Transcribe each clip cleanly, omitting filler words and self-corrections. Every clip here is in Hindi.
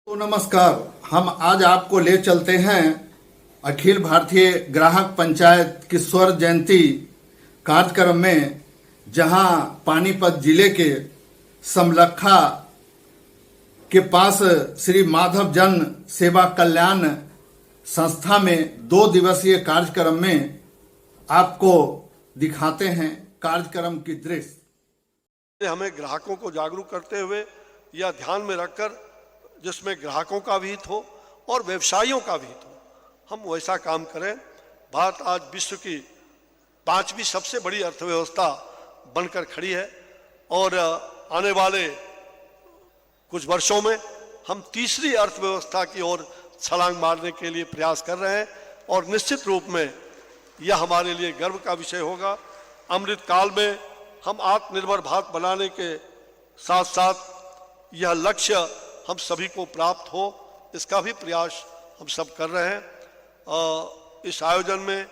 तो नमस्कार। हम आज आपको ले चलते हैं अखिल भारतीय ग्राहक पंचायत की स्वर्ण जयंती कार्यक्रम में, जहां पानीपत जिले के समलखा के पास श्री माधव जन सेवा कल्याण संस्था में 2 दिवसीय कार्यक्रम में आपको दिखाते हैं कार्यक्रम की दृश्य। हमें ग्राहकों को जागरूक करते हुए या ध्यान में रखकर, जिसमें ग्राहकों का भी हित हो और व्यवसायियों का भी हित हो, हम वैसा काम करें। भारत आज विश्व की 5वीं सबसे बड़ी अर्थव्यवस्था बनकर खड़ी है और आने वाले कुछ वर्षों में हम तीसरी अर्थव्यवस्था की ओर छलांग मारने के लिए प्रयास कर रहे हैं और निश्चित रूप में यह हमारे लिए गर्व का विषय होगा। अमृत काल में हम आत्मनिर्भर भारत बनाने के साथ साथ यह लक्ष्य हम सभी को प्राप्त हो, इसका भी प्रयास हम सब कर रहे हैं। इस आयोजन में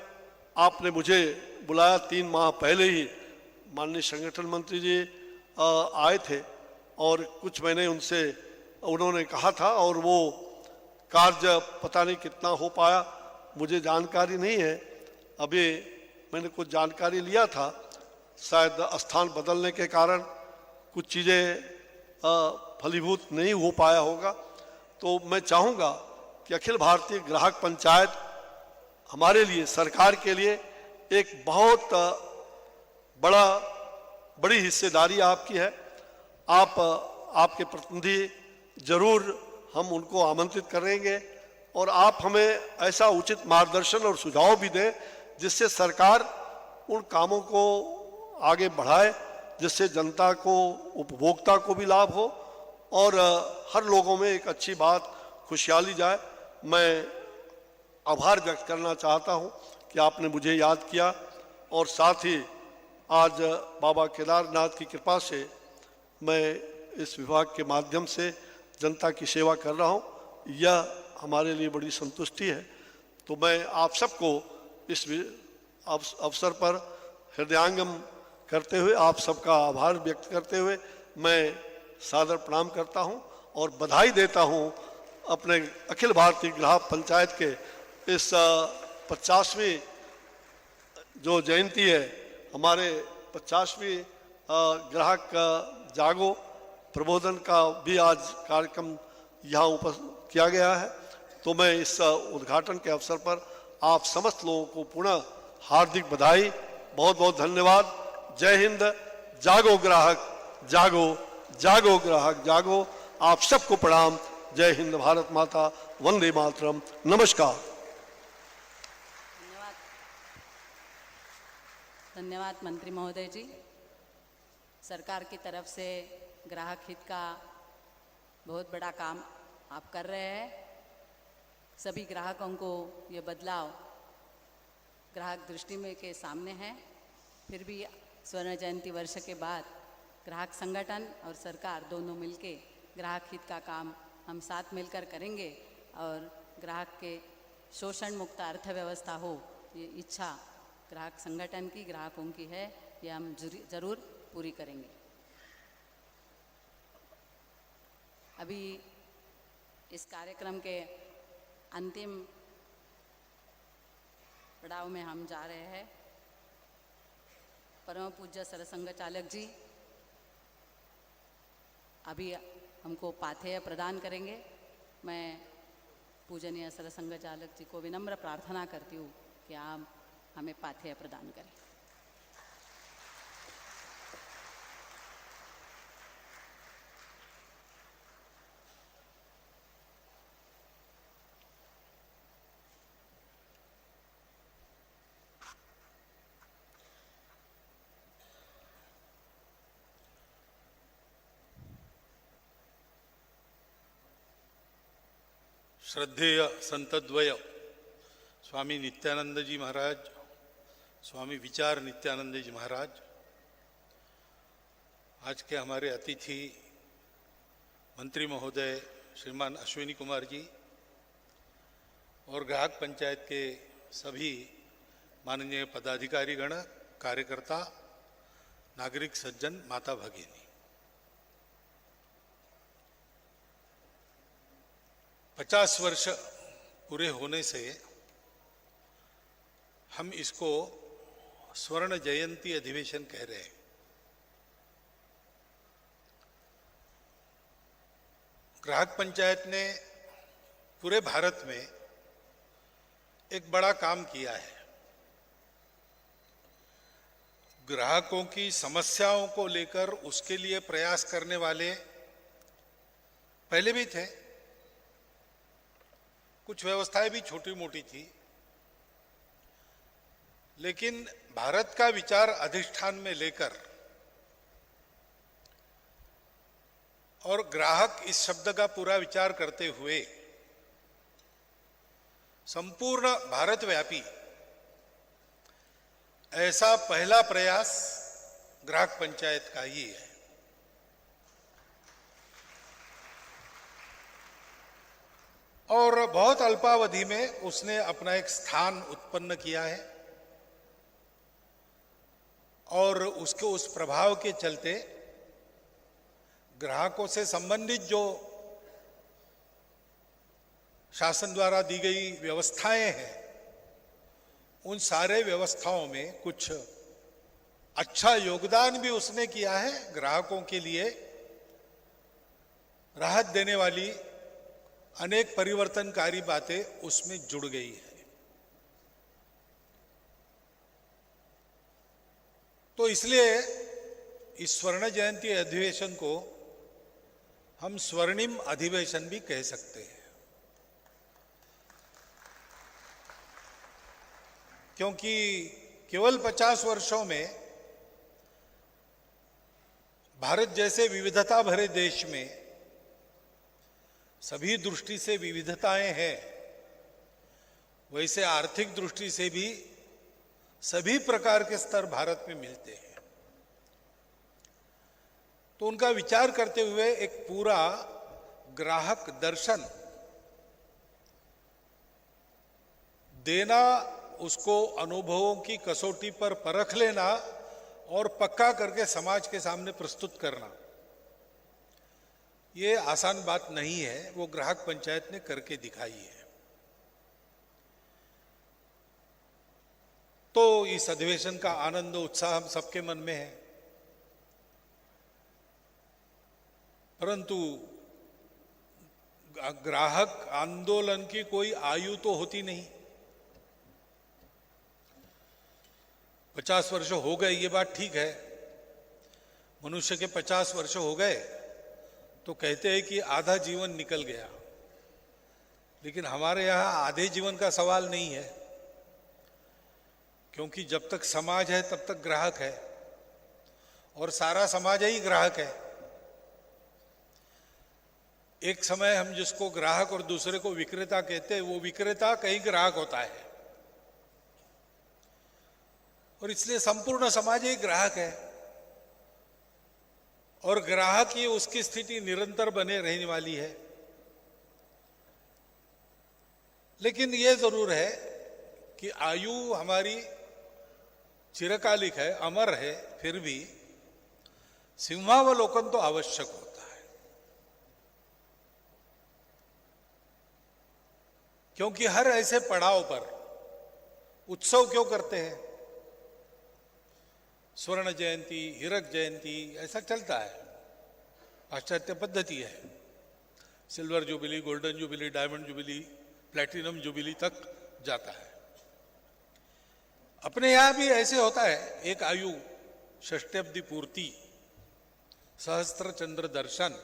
आपने मुझे बुलाया 3 माह पहले ही। माननीय संगठन मंत्री जी आए थे और कुछ मैंने उन्होंने कहा था और वो कार्य पता नहीं कितना हो पाया, मुझे जानकारी नहीं है। अभी मैंने कुछ जानकारी लिया था, शायद स्थान बदलने के कारण कुछ चीज़ें फलीभूत नहीं हो पाया होगा। तो मैं चाहूँगा कि अखिल भारतीय ग्राहक पंचायत हमारे लिए, सरकार के लिए एक बहुत बड़ी हिस्सेदारी आपकी है। आपके प्रतिनिधि जरूर हम उनको आमंत्रित करेंगे और आप हमें ऐसा उचित मार्गदर्शन और सुझाव भी दें जिससे सरकार उन कामों को आगे बढ़ाए, जिससे जनता को, उपभोक्ता को भी लाभ हो और हर लोगों में एक अच्छी बात, खुशहाली जाए। मैं आभार व्यक्त करना चाहता हूं कि आपने मुझे याद किया और साथ ही आज बाबा केदारनाथ की कृपा से मैं इस विभाग के माध्यम से जनता की सेवा कर रहा हूं। यह हमारे लिए बड़ी संतुष्टि है। तो मैं आप सबको इस अवसर पर हृदयांगम करते हुए, आप सबका आभार व्यक्त करते हुए मैं सादर प्रणाम करता हूं और बधाई देता हूं अपने अखिल भारतीय ग्राहक पंचायत के इस 50वीं जो जयंती है, हमारे 50वीं ग्राहक जागो प्रबोधन का भी आज कार्यक्रम यहाँ उपस्थित किया गया है। तो मैं इस उद्घाटन के अवसर पर आप समस्त लोगों को पुनः हार्दिक बधाई, बहुत बहुत धन्यवाद। जय हिंद। जागो ग्राहक जागो, जागो ग्राहक जागो। आप सबको प्रणाम। जय हिंद। भारत माता, वंदे मातरम। नमस्कार। धन्यवाद मंत्री महोदय जी। सरकार की तरफ से ग्राहक हित का बहुत बड़ा काम आप कर रहे हैं। सभी ग्राहकों को ये बदलाव ग्राहक दृष्टि में के सामने है। फिर भी स्वर्ण जयंती वर्ष के बाद ग्राहक संगठन और सरकार दोनों मिलके ग्राहक हित का काम हम साथ मिलकर करेंगे और ग्राहक के शोषण मुक्त अर्थव्यवस्था हो, ये इच्छा ग्राहक संगठन की, ग्राहकों की है। ये हम जरूर पूरी करेंगे। अभी इस कार्यक्रम के अंतिम पड़ाव में हम जा रहे हैं। परम पूज्य सरसंघ चालक जी अभी हमको पाथेय प्रदान करेंगे। मैं पूजनीय सरसंघ चालक जी को विनम्र प्रार्थना करती हूँ कि आप हमें पाथेय प्रदान करें। श्रद्धेय संतद्वय स्वामी नित्यानंद जी महाराज, स्वामी विचार नित्यानंद जी महाराज, आज के हमारे अतिथि मंत्री महोदय श्रीमान अश्विनी कुमार जी और ग्राहक पंचायत के सभी माननीय पदाधिकारीगण, कार्यकर्ता, नागरिक सज्जन, माता भगिनी, 50 वर्ष पूरे होने से हम इसको स्वर्ण जयंती अधिवेशन कह रहे हैं। ग्राहक पंचायत ने पूरे भारत में एक बड़ा काम किया है। ग्राहकों की समस्याओं को लेकर उसके लिए प्रयास करने वाले पहले भी थे, कुछ व्यवस्थाएं भी छोटी मोटी थी, लेकिन भारत का विचार अधिष्ठान में लेकर और ग्राहक इस शब्द का पूरा विचार करते हुए संपूर्ण भारतव्यापी ऐसा पहला प्रयास ग्राहक पंचायत का ही है। और बहुत अल्पावधि में उसने अपना एक स्थान उत्पन्न किया है और उसके उस प्रभाव के चलते ग्राहकों से संबंधित जो शासन द्वारा दी गई व्यवस्थाएं हैं, उन सारे व्यवस्थाओं में कुछ अच्छा योगदान भी उसने किया है। ग्राहकों के लिए राहत देने वाली अनेक परिवर्तनकारी बातें उसमें जुड़ गई है। तो इसलिए इस स्वर्ण जयंती अधिवेशन को हम स्वर्णिम अधिवेशन भी कह सकते हैं, क्योंकि केवल 50 वर्षों में भारत जैसे विविधता भरे देश में सभी दृष्टि से विविधताएं हैं, वैसे आर्थिक दृष्टि से भी सभी प्रकार के स्तर भारत में मिलते हैं। तो उनका विचार करते हुए एक पूरा ग्राहक दर्शन देना, उसको अनुभवों की कसौटी पर परख लेना और पक्का करके समाज के सामने प्रस्तुत करना, ये आसान बात नहीं है। वो ग्राहक पंचायत ने करके दिखाई है। तो इस अधिवेशन का आनंद उत्साह हम सबके मन में है, परंतु ग्राहक आंदोलन की कोई आयु तो होती नहीं। 50 वर्ष हो गए, ये बात ठीक है। मनुष्य के 50 वर्ष हो गए तो कहते हैं कि आधा जीवन निकल गया, लेकिन हमारे यहाँ आधे जीवन का सवाल नहीं है, क्योंकि जब तक समाज है तब तक ग्राहक है और सारा समाज ही ग्राहक है। एक समय हम जिसको ग्राहक और दूसरे को विक्रेता कहते हैं, वो विक्रेता कहीं ग्राहक होता है और इसलिए संपूर्ण समाज ही ग्राहक है और ग्राहक ही उसकी स्थिति निरंतर बने रहने वाली है। लेकिन ये जरूर है कि आयु हमारी चिरकालिक है, अमर है, फिर भी सिंहावलोकन तो आवश्यक होता है, क्योंकि हर ऐसे पड़ाव पर उत्सव क्यों करते हैं? स्वर्ण जयंती, हीरक जयंती, ऐसा चलता है, पाश्चात्य पद्धति है। Silver jubilee, golden jubilee, diamond jubilee, platinum jubilee तक जाता है। अपने यहां भी ऐसे होता है। एक आयु, षष्ट्यब्दी पूर्ति, सहस्त्र चंद्र दर्शन,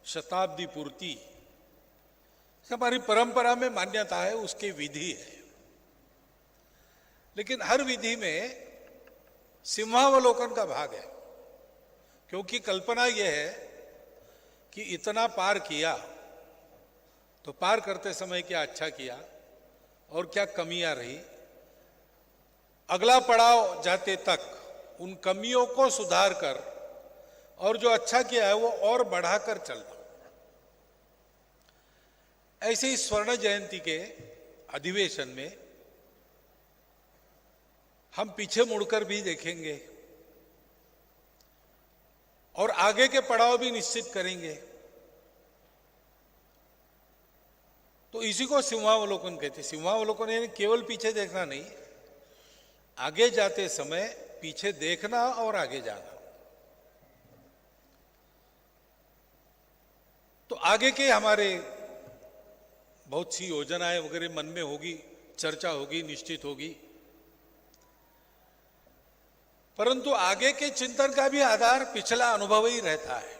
शताब्दी पूर्ति, हमारी परंपरा में मान्यता है, उसकी विधि है। लेकिन हर विधि में सिंहावलोकन का भाग है, क्योंकि कल्पना यह है कि इतना पार किया तो पार करते समय क्या अच्छा किया और क्या कमियां रही, अगला पड़ाव जाते तक उन कमियों को सुधार कर और जो अच्छा किया है वो और बढ़ाकर चलना। ऐसे ही स्वर्ण जयंती के अधिवेशन में हम पीछे मुड़कर भी देखेंगे और आगे के पड़ाव भी निश्चित करेंगे। तो इसी को सिंहावलोकन कहते हैं। सिंहावलोकन यानी केवल पीछे देखना नहीं, आगे जाते समय पीछे देखना और आगे जाना। तो आगे के हमारे बहुत सी योजनाएं वगैरह मन में होगी, चर्चा होगी, निश्चित होगी, परंतु आगे के चिंतन का भी आधार पिछला अनुभव ही रहता है।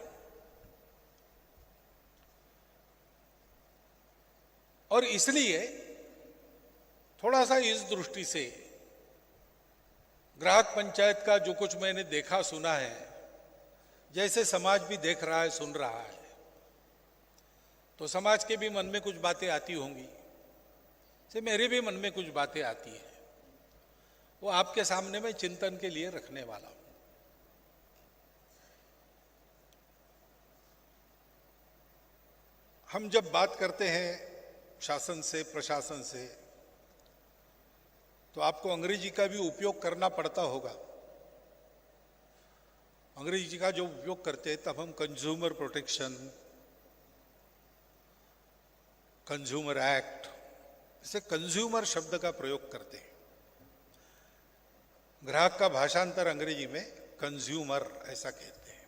और इसलिए थोड़ा सा इस दृष्टि से ग्राहक पंचायत का जो कुछ मैंने देखा सुना है, जैसे समाज भी देख रहा है, सुन रहा है, तो समाज के भी मन में कुछ बातें आती होंगी, से मेरे भी मन में कुछ बातें आती है, वो आपके सामने मैं चिंतन के लिए रखने वाला हूं। हम जब बात करते हैं शासन से, प्रशासन से, तो आपको अंग्रेजी का भी उपयोग करना पड़ता होगा। अंग्रेजी का जो उपयोग करते हैं तब हम कंज्यूमर प्रोटेक्शन, कंज्यूमर एक्ट, इसे कंज्यूमर शब्द का प्रयोग करते हैं। ग्राहक का भाषांतर अंग्रेजी में कंज्यूमर ऐसा कहते हैं।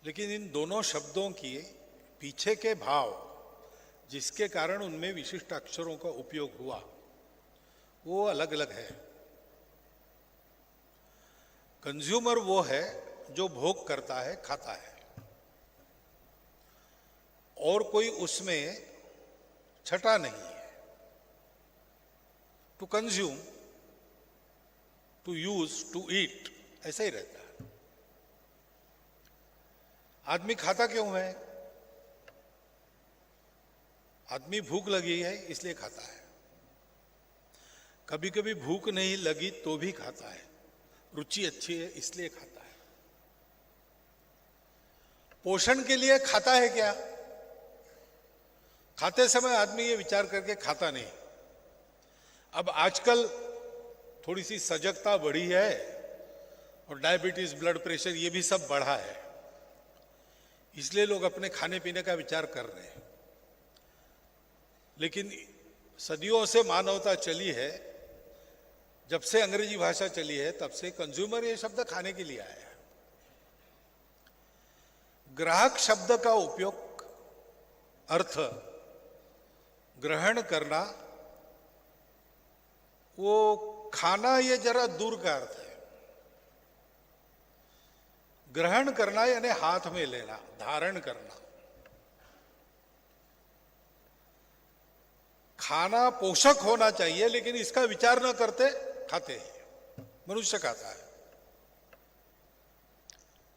लेकिन इन दोनों शब्दों के पीछे के भाव, जिसके कारण उनमें विशिष्ट अक्षरों का उपयोग हुआ, वो अलग अलग है। कंज्यूमर वो है जो भोग करता है, खाता है, और कोई उसमें छटा नहीं है। To consume, to use, to eat, ऐसा ही रहता है। आदमी खाता क्यों है? आदमी भूख लगी है इसलिए खाता है। कभी कभी भूख नहीं लगी तो भी खाता है, रुचि अच्छी है इसलिए खाता है। पोषण के लिए खाता है क्या? खाते समय आदमी ये विचार करके खाता नहीं। अब आजकल थोड़ी सी सजगता बढ़ी है और डायबिटीज, ब्लड प्रेशर, ये भी सब बढ़ा है, इसलिए लोग अपने खाने पीने का विचार कर रहे हैं। लेकिन सदियों से मानवता चली है, जब से अंग्रेजी भाषा चली है तब से कंज्यूमर ये शब्द खाने के लिए आया है। ग्राहक शब्द का उपयोग, अर्थ ग्रहण करना, वो खाना ये जरा दूर का अर्थ है। ग्रहण करना यानी हाथ में लेना, धारण करना। खाना पोषक होना चाहिए, लेकिन इसका विचार न करते खाते हैं। मनुष्य खाता है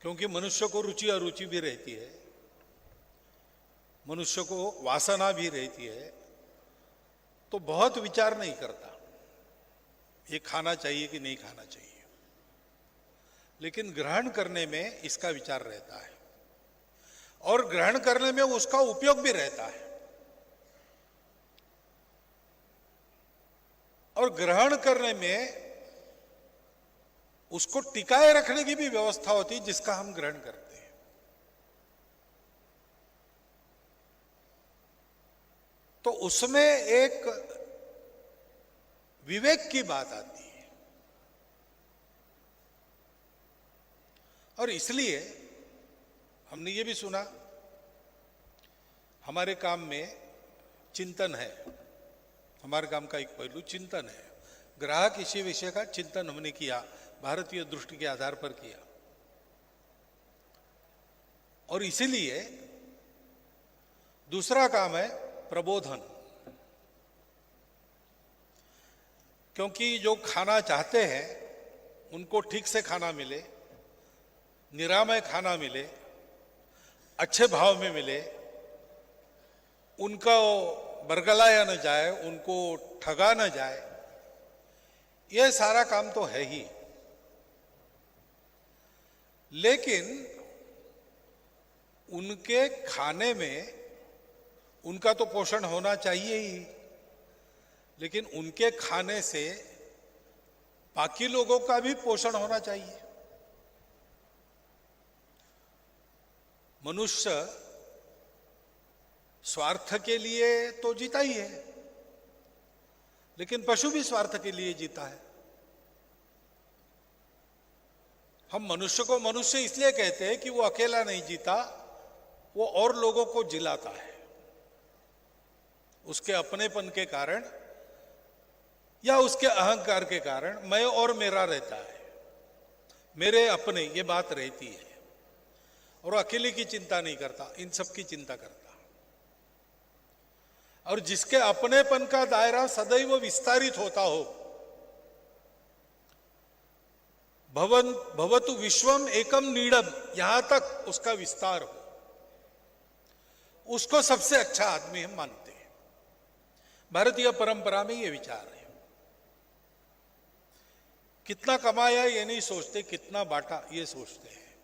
क्योंकि मनुष्य को रुचि अरुचि भी रहती है, मनुष्य को वासना भी रहती है, तो बहुत विचार नहीं करता ये खाना चाहिए कि नहीं खाना चाहिए। लेकिन ग्रहण करने में इसका विचार रहता है, और ग्रहण करने में उसका उपयोग भी रहता है। और ग्रहण करने में उसको टिकाए रखने की भी व्यवस्था होती है, जिसका हम ग्रहण करते हैं। तो उसमें एक विवेक की बात आती है। और इसलिए हमने ये भी सुना, हमारे काम में चिंतन है, हमारे काम का एक पहलू चिंतन है। ग्राहक इसी विषय का चिंतन हमने किया, भारतीय दृष्टि के आधार पर किया। और इसीलिए दूसरा काम है प्रबोधन। क्योंकि जो खाना चाहते हैं उनको ठीक से खाना मिले, निरामय खाना मिले, अच्छे भाव में मिले, उनका बरगलाया न जाए, उनको ठगा न जाए, यह सारा काम तो है ही। लेकिन उनके खाने में उनका तो पोषण होना चाहिए ही, लेकिन उनके खाने से बाकी लोगों का भी पोषण होना चाहिए। मनुष्य स्वार्थ के लिए तो जीता ही है, लेकिन पशु भी स्वार्थ के लिए जीता है। हम मनुष्य को मनुष्य इसलिए कहते हैं कि वो अकेला नहीं जीता, वो और लोगों को जिलाता है। उसके अपनेपन के कारण या उसके अहंकार के कारण मैं और मेरा रहता है, मेरे अपने, ये बात रहती है। और अकेले की चिंता नहीं करता, इन सब की चिंता करता। और जिसके अपनेपन का दायरा सदैव विस्तारित होता हो, भवतु विश्वम एकम नीडम, यहां तक उसका विस्तार हो, उसको सबसे अच्छा आदमी हम मानते हैं। भारतीय परंपरा में यह विचार है। कितना कमाया ये नहीं सोचते, कितना बांटा ये सोचते हैं।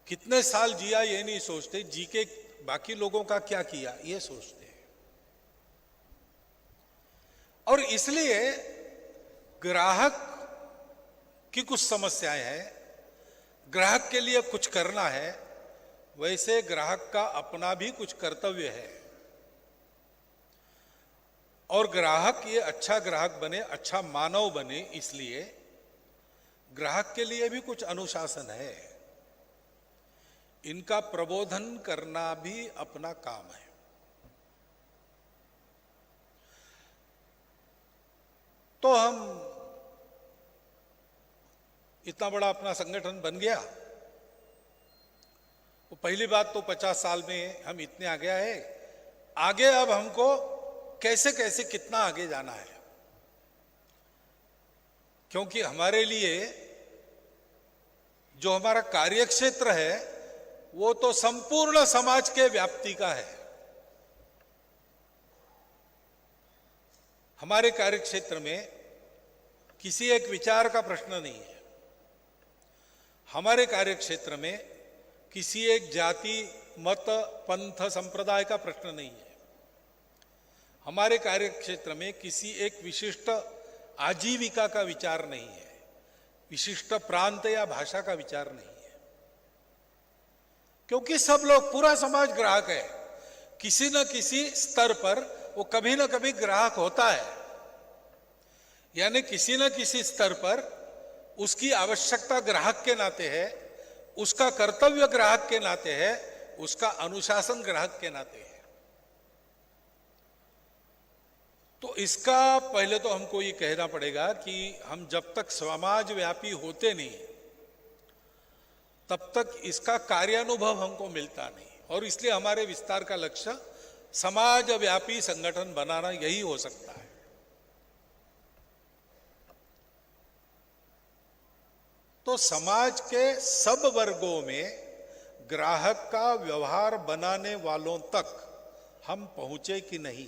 कितने साल जिया ये नहीं सोचते, जी के बाकी लोगों का क्या किया ये सोचते हैं। और इसलिए ग्राहक की कुछ समस्याएं हैं, ग्राहक के लिए कुछ करना है, वैसे ग्राहक का अपना भी कुछ कर्तव्य है। और ग्राहक ये अच्छा ग्राहक बने, अच्छा मानव बने, इसलिए ग्राहक के लिए भी कुछ अनुशासन है। इनका प्रबोधन करना भी अपना काम है। तो हम इतना बड़ा अपना संगठन बन गया। वो पहली बात तो 50 साल में हम इतने आगे आए। आगे अब हमको कैसे कैसे कितना आगे जाना है, क्योंकि हमारे लिए जो हमारा कार्यक्षेत्र है वो तो संपूर्ण समाज के व्याप्ति का है। हमारे कार्यक्षेत्र में किसी एक विचार का प्रश्न नहीं है। हमारे कार्यक्षेत्र में किसी एक जाति, मत, पंथ, संप्रदाय का प्रश्न नहीं है। हमारे कार्यक्षेत्र में किसी एक विशिष्ट आजीविका का विचार नहीं है, विशिष्ट प्रांत या भाषा का विचार नहीं है, क्योंकि सब लोग, पूरा समाज ग्राहक है। किसी न किसी स्तर पर वो कभी न कभी ग्राहक होता है, यानी किसी न किसी स्तर पर उसकी आवश्यकता ग्राहक के नाते है, उसका कर्तव्य ग्राहक के नाते है, उसका अनुशासन ग्राहक के नाते है। तो इसका पहले तो हमको ये कहना पड़ेगा कि हम जब तक समाज व्यापी होते नहीं तब तक इसका कार्यानुभव हमको मिलता नहीं। और इसलिए हमारे विस्तार का लक्ष्य समाज व्यापी संगठन बनाना यही हो सकता है। तो समाज के सब वर्गों में ग्राहक का व्यवहार बनाने वालों तक हम पहुंचे कि नहीं,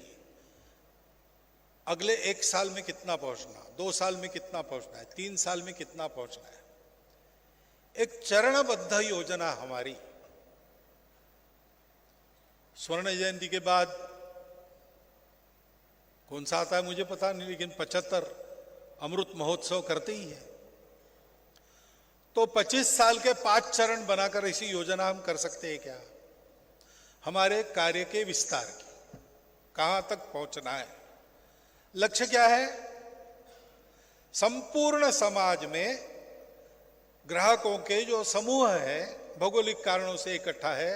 अगले 1 साल में कितना पहुंचना, 2 साल में कितना पहुंचना है, 3 साल में कितना पहुंचना है, एक चरणबद्ध योजना हमारी। स्वर्ण जयंती के बाद कौन सा आता है मुझे पता नहीं, लेकिन 75 अमृत महोत्सव करते ही है। तो 25 साल के 5 चरण बनाकर ऐसी योजना हम कर सकते हैं क्या? हमारे कार्य के विस्तार की, कहां तक पहुंचना है, लक्ष्य क्या है? संपूर्ण समाज में ग्राहकों के जो समूह है, भौगोलिक कारणों से इकट्ठा है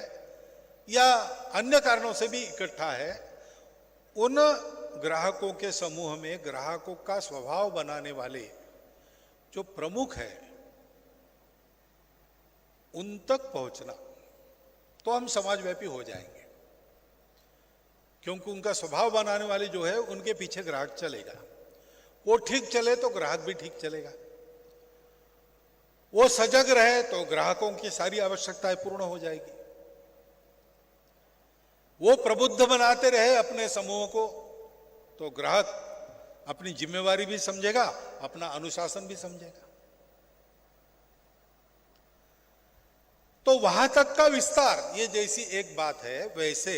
या अन्य कारणों से भी इकट्ठा है, उन ग्राहकों के समूह में ग्राहकों का स्वभाव बनाने वाले जो प्रमुख है उन तक पहुंचना, तो हम समाजव्यापी हो जाएंगे। क्योंकि उनका स्वभाव बनाने वाले जो है उनके पीछे ग्राहक चलेगा। वो ठीक चले तो ग्राहक भी ठीक चलेगा। वो सजग रहे तो ग्राहकों की सारी आवश्यकताएं पूर्ण हो जाएगी। वो प्रबुद्ध बनाते रहे अपने समूह को तो ग्राहक अपनी जिम्मेवारी भी समझेगा, अपना अनुशासन भी समझेगा। तो वहां तक का विस्तार, ये जैसी एक बात है, वैसे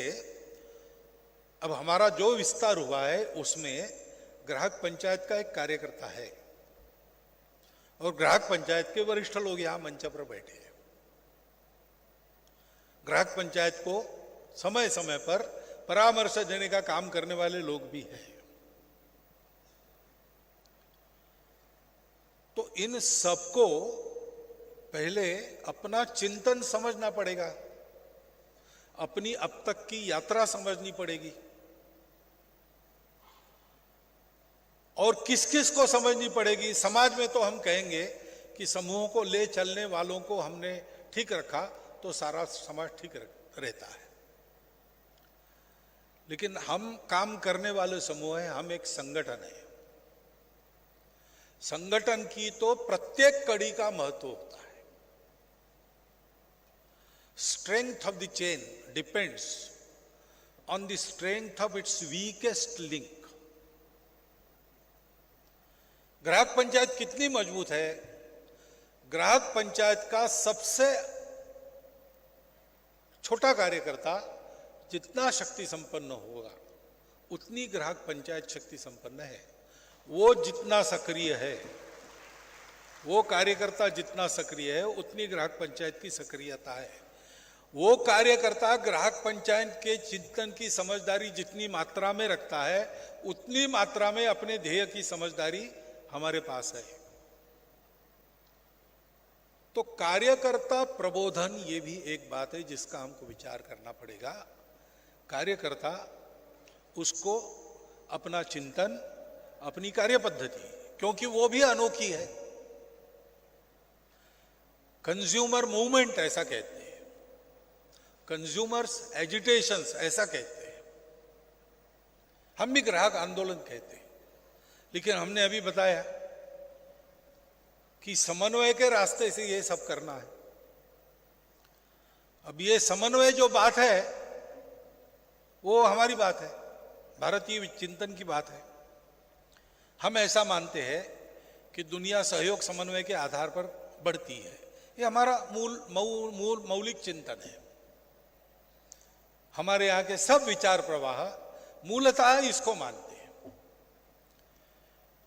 अब हमारा जो विस्तार हुआ है उसमें ग्राहक पंचायत का एक कार्यकर्ता है और ग्राहक पंचायत के वरिष्ठ लोग यहां मंच पर बैठे हैं। ग्राहक पंचायत को समय समय पर परामर्श देने का काम करने वाले लोग भी हैं। तो इन सबको पहले अपना चिंतन समझना पड़ेगा, अपनी अब तक की यात्रा समझनी पड़ेगी, और किस किस को समझनी पड़ेगी। समाज में तो हम कहेंगे कि समूहों को ले चलने वालों को हमने ठीक रखा तो सारा समाज ठीक रहता है, लेकिन हम काम करने वाले समूह हैं, हम एक संगठन है। संगठन की तो प्रत्येक कड़ी का महत्व होता है। Strength of the chain depends on the strength of its weakest link. ग्राहक पंचायत कितनी मजबूत है? ग्राहक पंचायत का सबसे छोटा कार्यकर्ता जितना शक्ति संपन्न होगा उतनी ग्राहक पंचायत शक्ति संपन्न है। वो जितना सक्रिय है, वो कार्यकर्ता जितना सक्रिय है उतनी ग्राहक पंचायत की सक्रियता है। वो कार्यकर्ता ग्राहक पंचायत के चिंतन की समझदारी जितनी मात्रा में रखता है उतनी मात्रा में अपने ध्येय की समझदारी हमारे पास है। तो कार्यकर्ता प्रबोधन ये भी एक बात है जिसका हमको विचार करना पड़ेगा। कार्यकर्ता उसको अपना चिंतन, अपनी कार्य पद्धति, क्योंकि वो भी अनोखी है। कंज्यूमर मूवमेंट ऐसा कहते हैं, कंज्यूमर्स एजिटेशंस ऐसा कहते हैं, हम भी ग्राहक आंदोलन कहते हैं। लेकिन हमने अभी बताया कि समन्वय के रास्ते से ये सब करना है। अब ये समन्वय जो बात है वो हमारी बात है, भारतीय चिंतन की बात है। हम ऐसा मानते हैं कि दुनिया सहयोग समन्वय के आधार पर बढ़ती है। ये हमारा मौलिक चिंतन है। हमारे यहाँ के सब विचार प्रवाह मूलतः इसको मानते हैं।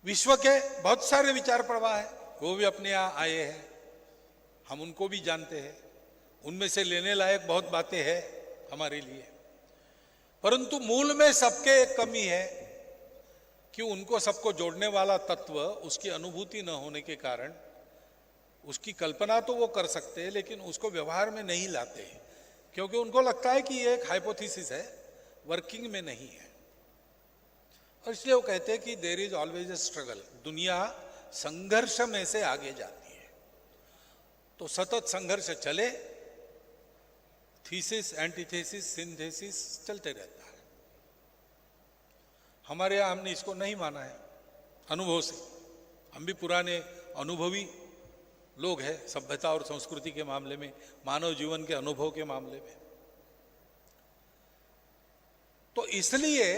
विश्व के बहुत सारे विचार प्रवाह हैं, वो भी अपने यहाँ आए हैं, हम उनको भी जानते हैं। उनमें से लेने लायक बहुत बातें हैं हमारे लिए, परंतु मूल में सबके एक कमी है कि उनको सबको जोड़ने वाला तत्व, उसकी अनुभूति न होने के कारण उसकी कल्पना तो वो कर सकते हैं लेकिन उसको व्यवहार में नहीं लाते हैं, क्योंकि उनको लगता है कि ये एक हाइपोथेसिस है, वर्किंग में नहीं है। और इसलिए वो कहते हैं कि there is always a struggle. दुनिया संघर्ष में से आगे जाती है, तो सतत संघर्ष चले, थीसिस, एंटीथेसिस, सिंथेसिस चलते रहता है। हमारे यहाँ हमने इसको नहीं माना है अनुभव से। हम भी पुराने अनुभवी लोग हैं सभ्यता और संस्कृति के मामले में, मानव जीवन के अनुभव के मामले में। तो इसलिए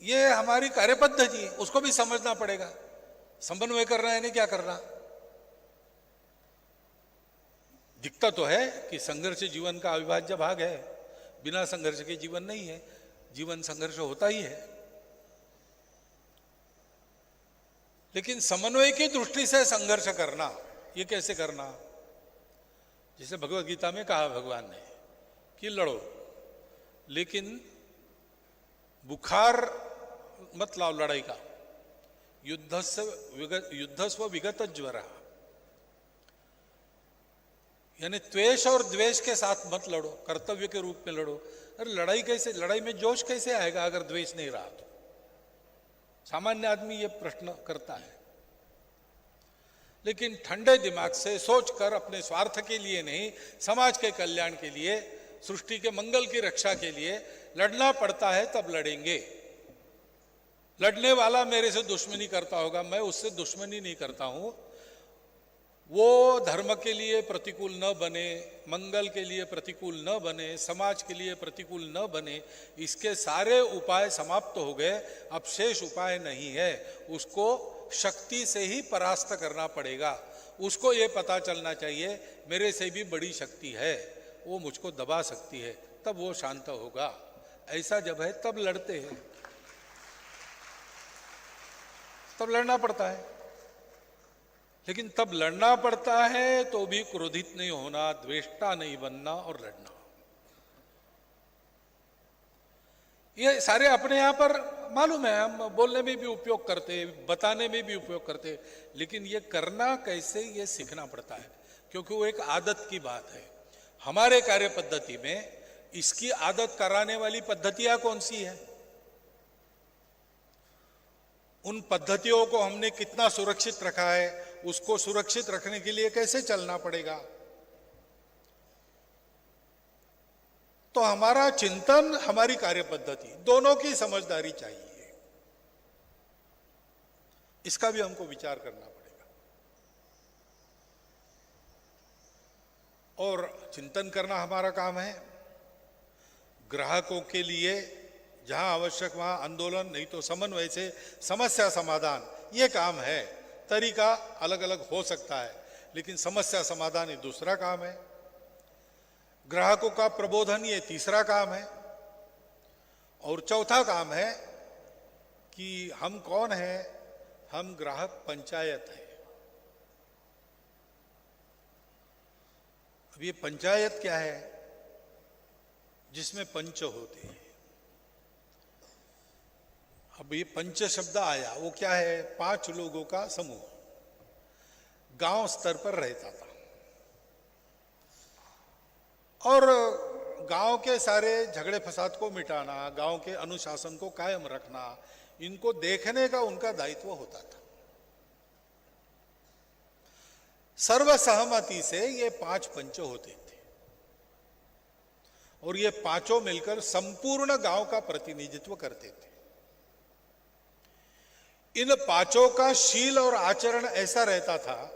ये हमारी कार्यपद्धति है, उसको भी समझना पड़ेगा। समन्वय करना है नहीं क्या करना। दिखता तो है कि संघर्ष जीवन का अविभाज्य भाग है, बिना संघर्ष के जीवन नहीं है, जीवन संघर्ष होता ही है। लेकिन समन्वय की दृष्टि से संघर्ष करना, ये कैसे करना? जैसे भगवत गीता में कहा भगवान ने कि लड़ो, लेकिन बुखार मत लाओ लड़ाई का। युद्धस्व विगत ज्वरा, यानी त्वेष और द्वेष के साथ मत लड़ो, कर्तव्य के रूप में लड़ो। अरे लड़ाई कैसे, लड़ाई में जोश कैसे आएगा अगर द्वेष नहीं रहा तो? सामान्य आदमी ये प्रश्न करता है। लेकिन ठंडे दिमाग से सोचकर, अपने स्वार्थ के लिए नहीं, समाज के कल्याण के लिए, सृष्टि के मंगल की रक्षा के लिए लड़ना पड़ता है, तब लड़ेंगे। लड़ने वाला मेरे से दुश्मनी करता होगा, मैं उससे दुश्मनी नहीं करता हूं। वो धर्म के लिए प्रतिकूल न बने, मंगल के लिए प्रतिकूल न बने, समाज के लिए प्रतिकूल न बने, इसके सारे उपाय समाप्त हो गए। अब शेष उपाय नहीं है, उसको शक्ति से ही परास्त करना पड़ेगा। उसको ये पता चलना चाहिए मेरे से भी बड़ी शक्ति है, वो मुझको दबा सकती है, तब वो शांत होगा। ऐसा जब है तब लड़ते हैं, तब लड़ना पड़ता है। लेकिन तब लड़ना पड़ता है तो भी क्रोधित नहीं होना, द्वेष्टा नहीं बनना और लड़ना। ये सारे अपने यहाँ पर मालूम है, हम बोलने में भी उपयोग करते, बताने में भी उपयोग करते, लेकिन ये करना कैसे ये सीखना पड़ता है, क्योंकि वो एक आदत की बात है। हमारे कार्य पद्धति में इसकी आदत कराने वाली पद्धतियां कौन सी है, उन पद्धतियों को हमने कितना सुरक्षित रखा है, उसको सुरक्षित रखने के लिए कैसे चलना पड़ेगा। तो हमारा चिंतन, हमारी कार्य पद्धति, दोनों की समझदारी चाहिए, इसका भी हमको विचार करना पड़ेगा। और चिंतन करना हमारा काम है। ग्राहकों के लिए जहां आवश्यक वहां आंदोलन, नहीं तो समन्वय से समस्या समाधान, ये काम है। तरीका अलग अलग हो सकता है, लेकिन समस्या समाधान ये दूसरा काम है। ग्राहकों का प्रबोधन ये तीसरा काम है। और चौथा काम है कि हम कौन हैं, हम ग्राहक पंचायत है। अब ये पंचायत क्या है, जिसमें पंच होते हैं। अब ये पंच शब्द आया, वो क्या है, 5 लोगों का समूह गांव स्तर पर रहता था, और गांव के सारे झगड़े फसाद को मिटाना, गांव के अनुशासन को कायम रखना, इनको देखने का उनका दायित्व होता था। सर्वसहमति से ये 5 पंच होते थे, और ये पांचों मिलकर संपूर्ण गांव का प्रतिनिधित्व करते थे। इन पांचों का शील और आचरण ऐसा रहता था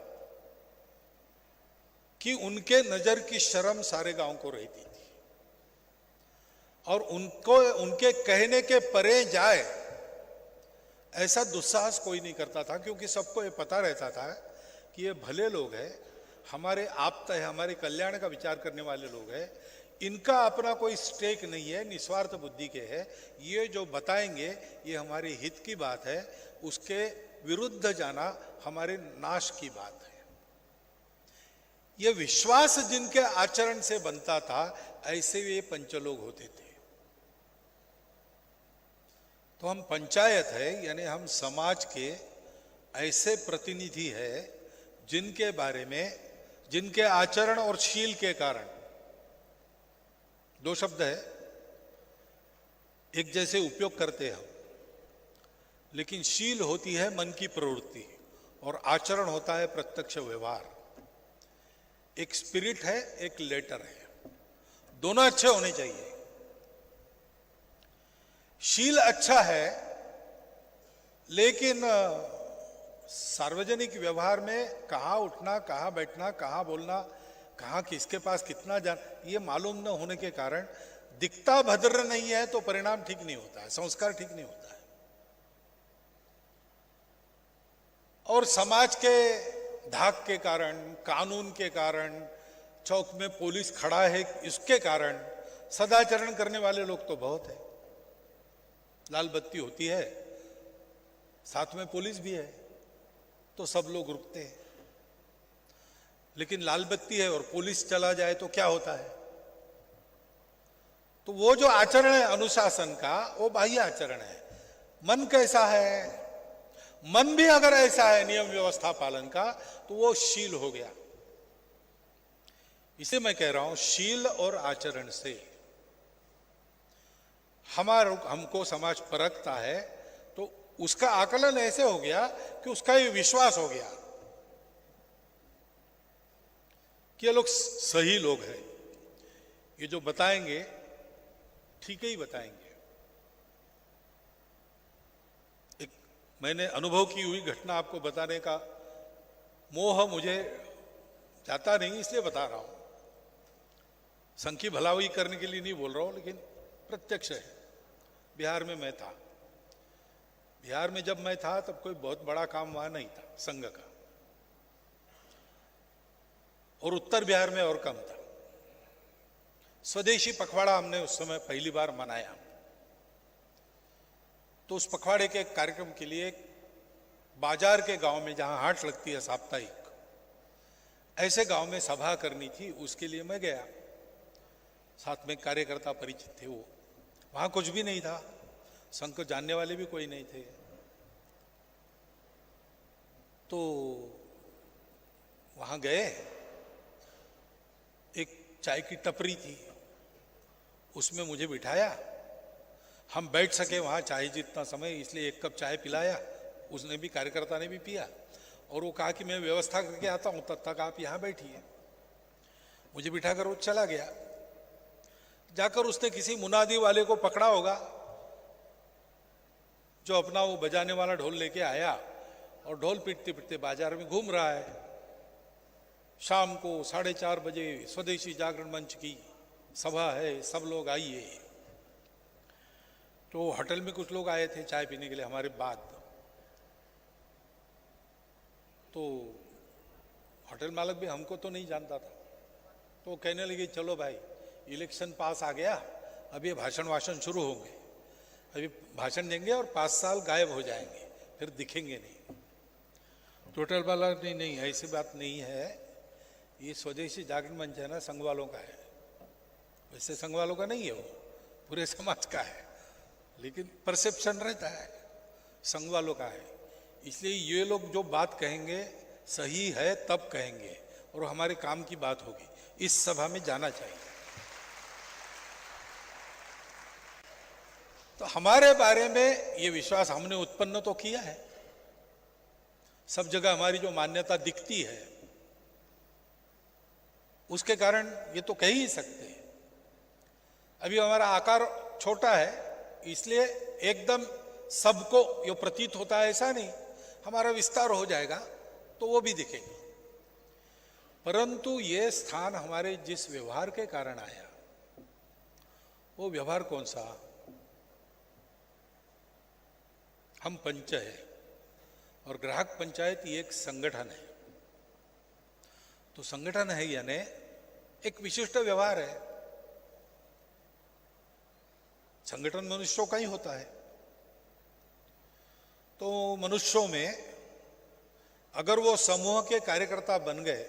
कि उनके नजर की शर्म सारे गांव को रहती थी, और उनको उनके कहने के परे जाए ऐसा दुस्साहस कोई नहीं करता था, क्योंकि सबको ये पता रहता था कि ये भले लोग हैं, हमारे आप्त है, हमारे कल्याण का विचार करने वाले लोग हैं, इनका अपना कोई स्टेक नहीं है, निस्वार्थ बुद्धि के है, ये जो बताएंगे ये हमारे हित की बात है, उसके विरुद्ध जाना हमारे नाश की बात है। ये विश्वास जिनके आचरण से बनता था, ऐसे ये पंचलोग होते थे। तो हम पंचायत है, यानी हम समाज के ऐसे प्रतिनिधि है जिनके बारे में, जिनके आचरण और शील के कारण, 2 शब्द है, एक जैसे उपयोग करते हैं हम, लेकिन शील होती है मन की प्रवृत्ति और आचरण होता है प्रत्यक्ष व्यवहार। एक स्पिरिट है, एक लेटर है, दोनों अच्छे होने चाहिए। शील अच्छा है, लेकिन सार्वजनिक व्यवहार में कहां उठना, कहां बैठना, कहां बोलना, कहां किसके पास कितना जान, ये मालूम न होने के कारण दिखता भद्र नहीं है तो परिणाम ठीक नहीं होता है, संस्कार ठीक नहीं होता है। और समाज के धाक के कारण, कानून के कारण, चौक में पुलिस खड़ा है इसके कारण सदाचरण करने वाले लोग तो बहुत है। लाल बत्ती होती है, साथ में पुलिस भी है, तो सब लोग रुकते हैं। लेकिन लाल बत्ती है और पुलिस चला जाए तो क्या होता है? तो वो जो आचरण है अनुशासन का, वो बाह्य आचरण है। मन कैसा है? मन भी अगर ऐसा है नियम व्यवस्था पालन का, तो वो शील हो गया। इसे मैं कह रहा हूं, शील और आचरण से हमको समाज परखता है, तो उसका आकलन ऐसे हो गया कि उसका ये विश्वास हो गया कि ये लोग सही लोग हैं, ये जो बताएंगे ठीक ही बताएंगे। एक मैंने अनुभव की हुई घटना आपको बताने का मोह मुझे जाता नहीं, इसलिए बता रहा हूं। संघ की भलाई करने के लिए नहीं बोल रहा हूं, लेकिन प्रत्यक्ष है। बिहार में मैं था। बिहार में जब मैं था तब कोई बहुत बड़ा काम वहां नहीं था संघ का, और उत्तर बिहार में और कम था। स्वदेशी पखवाड़ा हमने उस समय पहली बार मनाया। तो उस पखवाड़े के कार्यक्रम के लिए बाजार के गांव में, जहां हाट लगती है साप्ताहिक, ऐसे गांव में सभा करनी थी। उसके लिए मैं गया, साथ में कार्यकर्ता परिचित थे वो। वहां कुछ भी नहीं था, संघ को जानने वाले भी कोई नहीं थे। तो वहां गए, एक चाय की टपरी थी, उसमें मुझे बिठाया। हम बैठ सके वहां चाय जितना समय, इसलिए एक कप चाय पिलाया। उसने भी, कार्यकर्ता ने भी पिया, और वो कहा कि मैं व्यवस्था करके आता हूं, तब तक आप यहां बैठिए। मुझे बिठाकर वो चला गया। जाकर उसने किसी मुनादी वाले को पकड़ा होगा, जो अपना वो बजाने वाला ढोल लेके आया और ढोल पीटते पीटते बाजार में घूम रहा है। शाम को 4:30 बजे स्वदेशी जागरण मंच की सभा है, सब लोग आइए। तो होटल में कुछ लोग आए थे चाय पीने के लिए हमारे बाद। तो होटल मालिक भी हमको तो नहीं जानता था, तो वो कहने लगे चलो भाई, इलेक्शन पास आ गया, अब ये भाषण वाषण शुरू होंगे, अभी भाषण देंगे और 5 साल गायब हो जाएंगे, फिर दिखेंगे नहीं। तो होटल वाला नहीं, नहीं ऐसी बात नहीं है, ये स्वदेशी जागरण मंच है ना, संघ वालों का है। वैसे संघ वालों का नहीं है, वो पूरे समाज का है, लेकिन परसेप्शन रहता है संघ वालों का है। इसलिए ये लोग जो बात कहेंगे सही है तब कहेंगे, और हमारे काम की बात होगी, इस सभा में जाना चाहिए। तो हमारे बारे में ये विश्वास हमने उत्पन्न तो किया है, सब जगह हमारी जो मान्यता दिखती है उसके कारण ये तो कह ही सकते हैं। अभी हमारा आकार छोटा है, इसलिए एकदम सबको ये प्रतीत होता है ऐसा नहीं, हमारा विस्तार हो जाएगा तो वो भी दिखेगा। परंतु ये स्थान हमारे जिस व्यवहार के कारण आया, वो व्यवहार कौन सा? हम पंच है और ग्राहक पंचायत ये एक संगठन है। तो संगठन है यानी एक विशिष्ट व्यवहार है। संगठन मनुष्यों का ही होता है। तो मनुष्यों में अगर वो समूह के कार्यकर्ता बन गए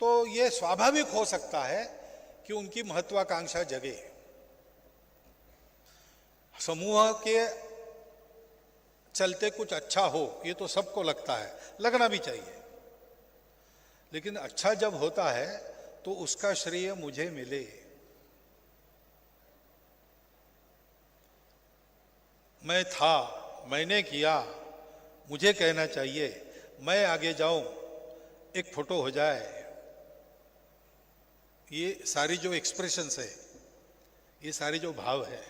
तो ये स्वाभाविक हो सकता है कि उनकी महत्वाकांक्षा जगे। समूह के चलते कुछ अच्छा हो, ये तो सबको लगता है, लगना भी चाहिए। लेकिन अच्छा जब होता है तो उसका श्रेय मुझे मिले। मैं था, मैंने किया, मुझे कहना चाहिए, मैं आगे जाऊं, एक फोटो हो जाए। ये सारी जो एक्सप्रेशंस है, ये सारी जो भाव है,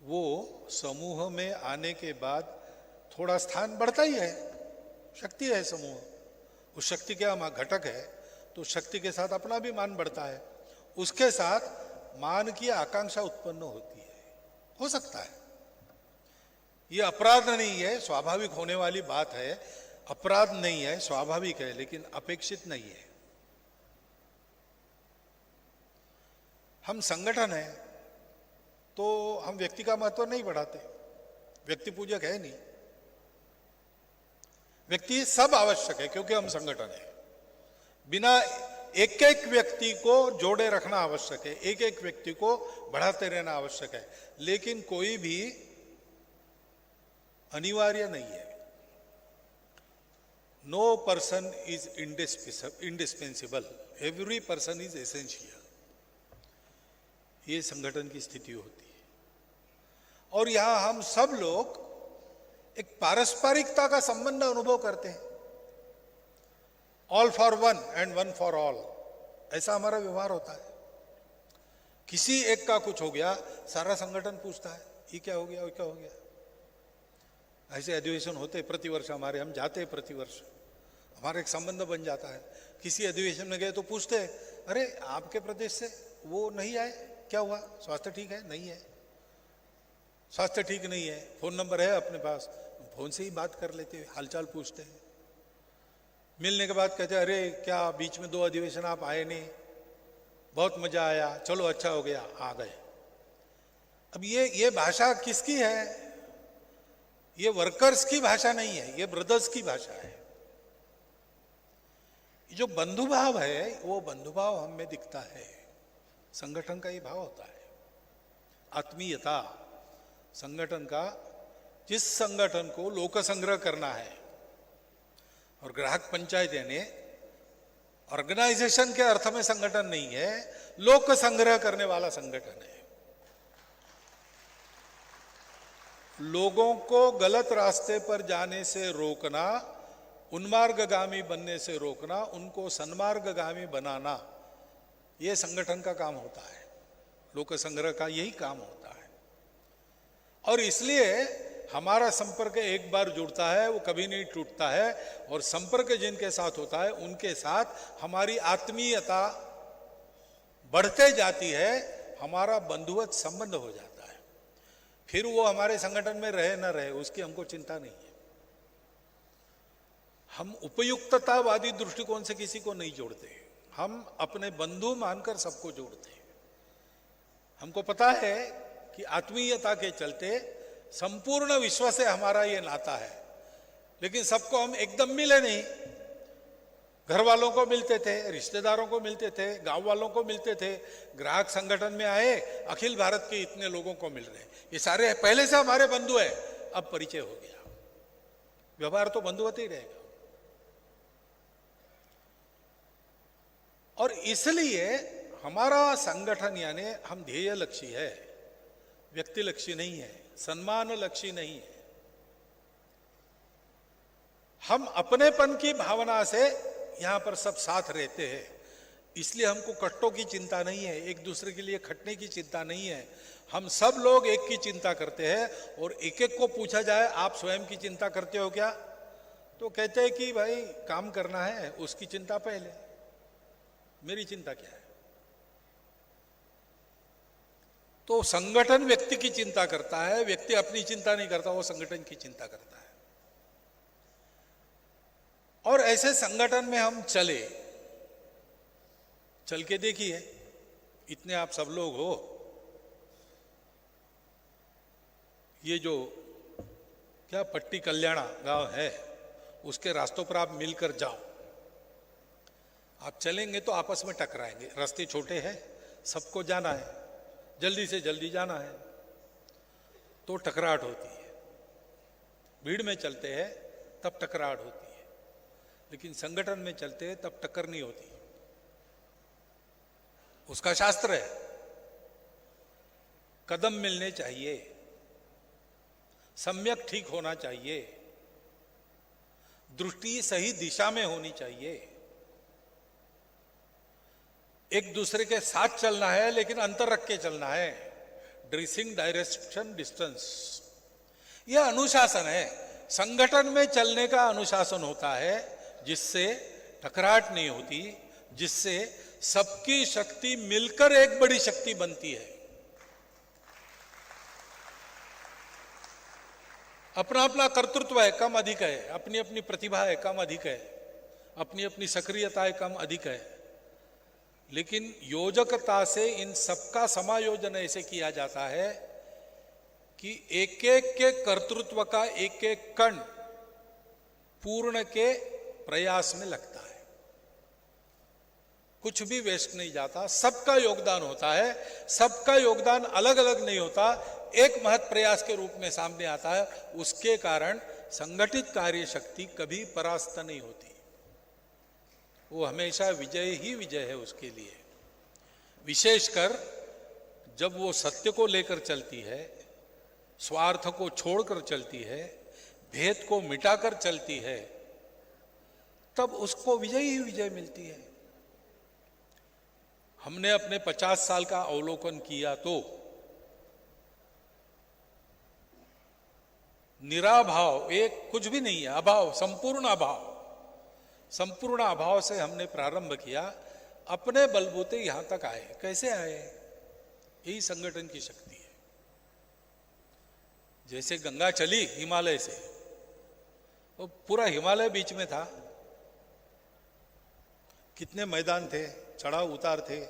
वो समूह में आने के बाद थोड़ा स्थान बढ़ता ही है। शक्ति है समूह, उस शक्ति के हम घटक है, तो शक्ति के साथ अपना भी मान बढ़ता है, उसके साथ मान की आकांक्षा उत्पन्न होती है। हो सकता है, ये अपराध नहीं है, स्वाभाविक होने वाली बात है। अपराध नहीं है, स्वाभाविक है, लेकिन अपेक्षित नहीं है। हम संगठन है तो हम व्यक्ति का महत्व नहीं बढ़ाते, व्यक्ति पूजक है नहीं। व्यक्ति सब आवश्यक है क्योंकि हम संगठन है। बिना एक एक व्यक्ति को जोड़े रखना आवश्यक है, एक एक व्यक्ति को बढ़ाते रहना आवश्यक है, लेकिन कोई भी अनिवार्य नहीं है। No person is indispensable, every person is essential. ये संगठन की स्थिति होती है। और यहां हम सब लोग एक पारस्परिकता का संबंध अनुभव करते हैं। All for one and one for all, ऐसा हमारा व्यवहार होता है। किसी एक का कुछ हो गया, सारा संगठन पूछता है ये क्या हो गया, वो क्या हो गया। ऐसे अधिवेशन होते प्रतिवर्ष हमारे, हम जाते हैं प्रतिवर्ष, हमारा एक संबंध बन जाता है। किसी अधिवेशन में गए तो पूछते हैं, अरे आपके प्रदेश से वो नहीं आए, क्या हुआ, स्वास्थ्य ठीक है? नहीं है, स्वास्थ्य ठीक नहीं है। फोन नंबर है अपने पास, फोन से ही बात कर लेते हैं, हालचाल पूछते हैं। मिलने के बाद कहते हैं, अरे क्या बीच में 2 अधिवेशन आप आए नहीं, बहुत मजा आया, चलो अच्छा हो गया, आ गए। अब ये भाषा किसकी है? ये वर्कर्स की भाषा नहीं है, ये ब्रदर्स की भाषा है। जो बंधुभाव है, वो बंधुभाव हम में दिखता है। संगठन का ये भाव होता है। आत्मीयता संगठन का, जिस संगठन को लोक संग्रह करना है, और ग्राहक पंचायत यानी ऑर्गेनाइजेशन के अर्थ में संगठन नहीं है, लोक संग्रह करने वाला संगठन है। लोगों को गलत रास्ते पर जाने से रोकना, उन्मार्गगामी बनने से रोकना, उनको सन्मार्गगामी बनाना, यह संगठन का काम होता है। लोक संग्रह का यही काम होता है। और इसलिए हमारा संपर्क एक बार जुड़ता है, वो कभी नहीं टूटता है, और संपर्क जिनके साथ होता है उनके साथ हमारी आत्मीयता बढ़ते जाती है, हमारा बंधुवत संबंध हो जाता है। फिर वो हमारे संगठन में रहे ना रहे उसकी हमको चिंता नहीं है। हम उपयुक्ततावादी दृष्टिकोण से किसी को नहीं जोड़ते, हम अपने बंधु मानकर सबको जोड़ते हैं। हमको पता है कि आत्मीयता के चलते संपूर्ण विश्व से हमारा ये नाता है, लेकिन सबको हम एकदम मिले नहीं। घर वालों को मिलते थे, रिश्तेदारों को मिलते थे, गांव वालों को मिलते थे, ग्राहक संगठन में आए, अखिल भारत के इतने लोगों को मिल रहे हैं, ये सारे पहले से हमारे बंधु हैं। अब परिचय हो गया, व्यवहार तो बंधुवत ही रहेगा। और इसलिए हमारा संगठन यानी हम ध्येय लक्ष्य है, व्यक्ति लक्ष्य नहीं है, सम्मान लक्ष्य नहीं है। हम अपनेपन की भावना से यहां पर सब साथ रहते हैं, इसलिए हमको कट्टों की चिंता नहीं है, एक दूसरे के लिए खटने की चिंता नहीं है। हम सब लोग एक की चिंता करते हैं, और एक एक को पूछा जाए आप स्वयं की चिंता करते हो क्या, तो कहते हैं कि भाई काम करना है, उसकी चिंता पहले, मेरी चिंता क्या है। तो संगठन व्यक्ति की चिंता करता है, व्यक्ति अपनी चिंता नहीं करता, वो संगठन की चिंता करता है। और ऐसे संगठन में हम चले, चल के देखिए, इतने आप सब लोग हो, ये जो क्या पट्टी कल्याणा गांव है, उसके रास्तों पर आप मिलकर जाओ। आप चलेंगे तो आपस में टकराएंगे, रास्ते छोटे हैं, सबको जाना है, जल्दी से जल्दी जाना है, तो टकराहट होती है। भीड़ में चलते हैं तब टकराहट होती है, लेकिन संगठन में चलते हैं तब टक्कर नहीं होती। उसका शास्त्र है, कदम मिलने चाहिए, सम्यक ठीक होना चाहिए, दृष्टि सही दिशा में होनी चाहिए, एक दूसरे के साथ चलना है लेकिन अंतर रख के चलना है, ड्रेसिंग डायरेक्शन डिस्टेंस, यह अनुशासन है। संगठन में चलने का अनुशासन होता है, जिससे टकराहट नहीं होती, जिससे सबकी शक्ति मिलकर एक बड़ी शक्ति बनती है। अपना अपना कर्तृत्व है, कम अधिक है, अपनी अपनी प्रतिभा है, कम अधिक है, अपनी अपनी सक्रियता है, कम अधिक है, लेकिन योजकता से इन सबका समायोजन ऐसे किया जाता है कि एक एक के कर्तृत्व का एक एक कण पूर्ण के प्रयास में लगता है, कुछ भी वेस्ट नहीं जाता, सबका योगदान होता है। सबका योगदान अलग अलग नहीं होता, एक महत् प्रयास के रूप में सामने आता है। उसके कारण संगठित कार्य शक्ति कभी परास्त नहीं होती, वो हमेशा विजय ही विजय है उसके लिए। विशेषकर जब वो सत्य को लेकर चलती है, स्वार्थ को छोड़कर चलती है, भेद को मिटाकर चलती है, तब उसको विजय ही विजय मिलती है। हमने अपने 50 साल का अवलोकन किया तो निराभाव, एक कुछ भी नहीं है, अभाव, संपूर्ण अभाव, संपूर्ण अभाव से हमने प्रारंभ किया, अपने बलबूते यहां तक आए। कैसे आए? यही संगठन की शक्ति है। जैसे गंगा चली हिमालय से, वो पूरा हिमालय बीच में था, कितने मैदान थे, चढ़ाव उतार थे,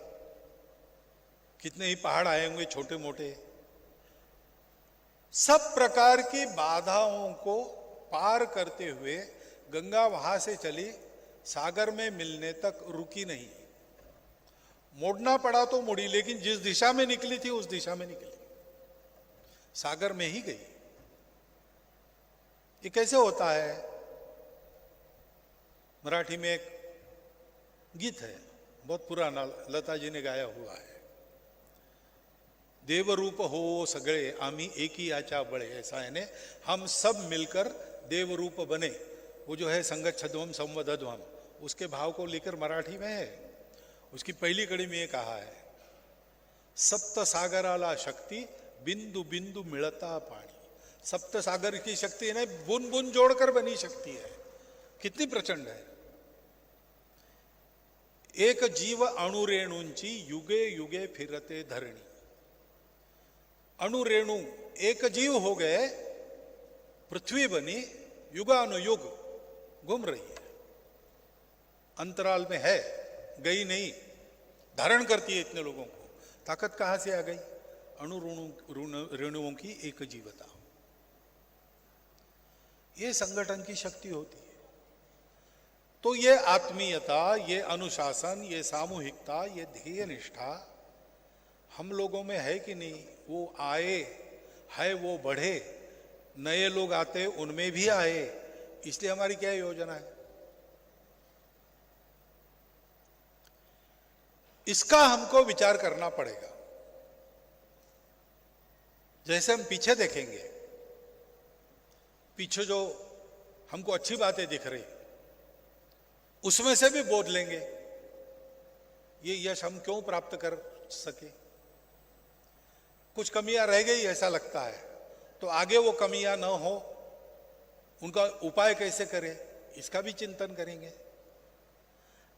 कितने ही पहाड़ आए होंगे छोटे मोटे, सब प्रकार की बाधाओं को पार करते हुए गंगा वहां से चली, सागर में मिलने तक रुकी नहीं। मोड़ना पड़ा तो मुड़ी, लेकिन जिस दिशा में निकली थी उस दिशा में निकली। सागर में ही गई। ये कैसे होता है? मराठी में एक गीत है, बहुत पुराना, लता जी ने गाया हुआ है, देवरूप हो सगळे आम्ही एकी याच्या बळे, ऐसा है ने हम सब मिलकर देवरूप बने। वो जो है संगच्छध्वम संवदध्वम, उसके भाव को लेकर मराठी में है। उसकी पहली कड़ी में ये कहा है, सप्त सागराला शक्ति बिंदु बिंदु मिळता पाणी। सप्त सागर की शक्ति ने बुन बुन जोड़कर बनी शक्ति है, कितनी प्रचंड है। एक जीव अणुरेणूंची युगे युगे फिरते धरणी। अणुरेणु एक जीव हो गए, पृथ्वी बनी, युगानुयुग घूम रही है, अंतराल में है, गई नहीं, धारण करती है इतने लोगों को। ताकत कहां से आ गई? रेणुओं की एक जीवता। ये संगठन की शक्ति होती है। तो ये आत्मीयता, ये अनुशासन, ये सामूहिकता, ये ध्येय निष्ठा हम लोगों में है कि नहीं? वो आए है, वो बढ़े, नए लोग आते उनमें भी आए। इसलिए हमारी क्या योजना है? इसका हमको विचार करना पड़ेगा। जैसे हम पीछे देखेंगे, पीछे जो हमको अच्छी बातें दिख रही, उसमें से भी बोध लेंगे, ये यश हम क्यों प्राप्त कर सके। कुछ कमियां रह गई ऐसा लगता है, तो आगे वो कमियां न हो, उनका उपाय कैसे करें, इसका भी चिंतन करेंगे।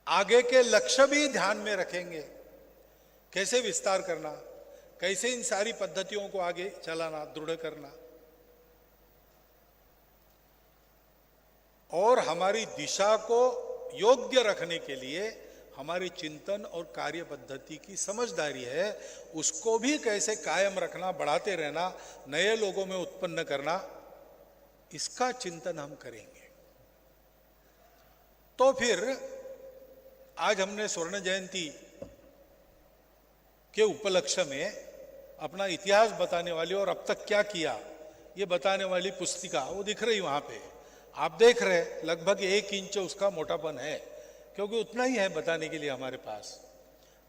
आगे के लक्ष्य भी ध्यान में रखेंगे, कैसे विस्तार करना, कैसे इन सारी पद्धतियों को आगे चलाना, दृढ़ करना। और हमारी दिशा को योग्य रखने के लिए हमारी चिंतन और कार्य पद्धति की समझदारी है, उसको भी कैसे कायम रखना, बढ़ाते रहना, नए लोगों में उत्पन्न करना, इसका चिंतन हम करेंगे। तो फिर आज हमने स्वर्ण जयंती के उपलक्ष्य में अपना इतिहास बताने वाली और अब तक क्या किया ये बताने वाली पुस्तिका वो दिख रही वहां पे, आप देख रहे, लगभग 1 इंच उसका मोटापन है, क्योंकि उतना ही है बताने के लिए हमारे पास।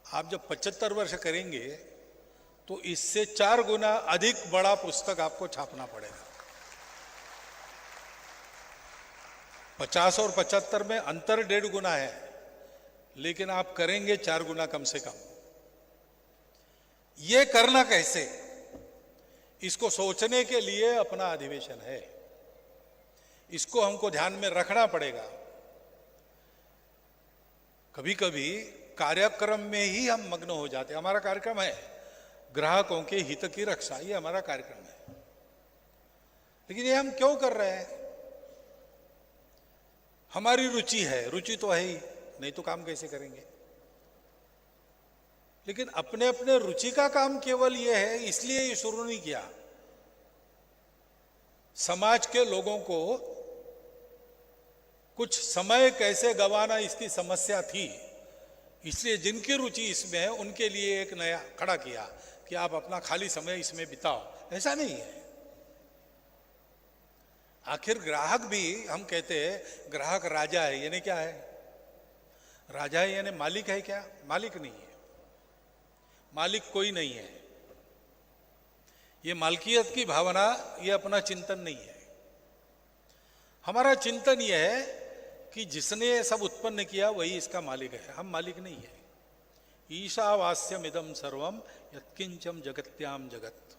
आप जब 75 वर्ष करेंगे तो इससे 4 गुना अधिक बड़ा पुस्तक आपको छापना पड़ेगा। 50 और 75 में अंतर 1.5 गुना है, लेकिन आप करेंगे 4 गुना कम से कम। ये करना कैसे, इसको सोचने के लिए अपना अधिवेशन है, इसको हमको ध्यान में रखना पड़ेगा। कभी कभी कार्यक्रम में ही हम मग्न हो जाते हैं। हमारा कार्यक्रम है ग्राहकों के हित की रक्षा, ये हमारा कार्यक्रम है, लेकिन ये हम क्यों कर रहे हैं? हमारी रुचि है, रुचि तो है ही, नहीं तो काम कैसे करेंगे। लेकिन अपने अपने रुचि का काम केवल ये है, इसलिए ये शुरू नहीं किया। समाज के लोगों को कुछ समय कैसे गंवाना इसकी समस्या थी, इसलिए जिनकी रुचि इसमें है उनके लिए एक नया खड़ा किया कि आप अपना खाली समय इसमें बिताओ। ऐसा नहीं है। आखिर ग्राहक भी, हम कहते हैं ग्राहक राजा है, यानी क्या है? राजा है यानी मालिक है क्या? मालिक नहीं है, मालिक कोई नहीं है। ये मालकियत की भावना, ये अपना चिंतन नहीं है। हमारा चिंतन ये है कि जिसने सब उत्पन्न किया वही इसका मालिक है, हम मालिक नहीं है। ईशावास्यम इदम सर्वम यत्किंचम जगत्याम जगत।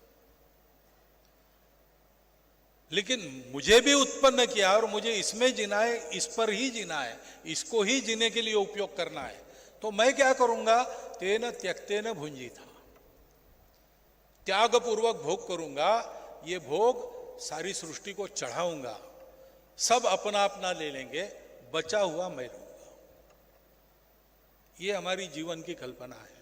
लेकिन मुझे भी उत्पन्न किया और मुझे इसमें जीना है, इस पर ही जीना है, इसको ही जीने के लिए उपयोग करना है। तो मैं क्या करूंगा? तेन त्यक्तेन भुंजिता, त्यागपूर्वक भोग करूंगा। ये भोग सारी सृष्टि को चढ़ाऊंगा, सब अपना अपना ले लेंगे, बचा हुआ मैं लूंगा। ये हमारी जीवन की कल्पना है।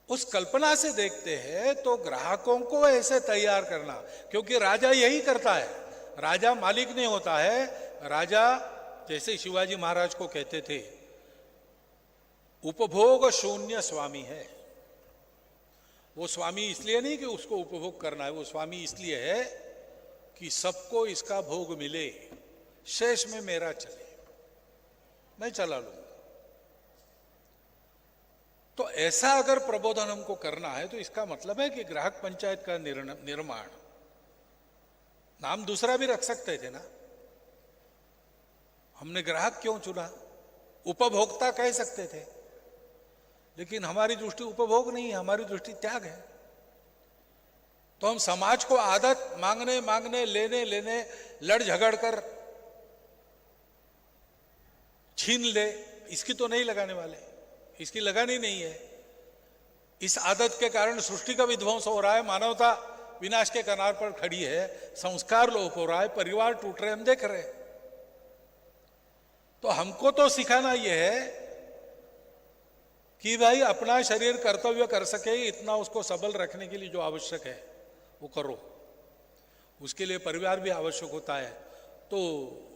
उस कल्पना से देखते हैं तो ग्राहकों को ऐसे तैयार करना, क्योंकि राजा यही करता है। राजा मालिक नहीं होता है। राजा, जैसे शिवाजी महाराज को कहते थे, उपभोग शून्य स्वामी है। वो स्वामी इसलिए नहीं कि उसको उपभोग करना है, वो स्वामी इसलिए है कि सबको इसका भोग मिले, शेष में मेरा चले, मैं चला लूंगा। तो ऐसा अगर प्रबोधन हमको करना है तो इसका मतलब है कि ग्राहक पंचायत का निर्माण, नाम दूसरा भी रख सकते थे ना, हमने ग्राहक क्यों चुना, उपभोक्ता कह सकते थे, लेकिन हमारी दृष्टि उपभोग नहीं है, हमारी दृष्टि त्याग है। तो हम समाज को आदत मांगने मांगने लेने लेने लड़ झगड़ कर छीन ले, इसकी तो नहीं लगाने वाले, इसकी लगानी नहीं है। इस आदत के कारण सृष्टि का विध्वंस हो रहा है, मानवता विनाश के किनार पर खड़ी है, संस्कार लोप हो रहा है, परिवार टूट रहे, हम देख रहे हैं। तो हमको तो सिखाना यह है कि भाई अपना शरीर कर्तव्य कर सके इतना उसको सबल रखने के लिए जो आवश्यक है वो करो, उसके लिए परिवार भी आवश्यक होता है। तो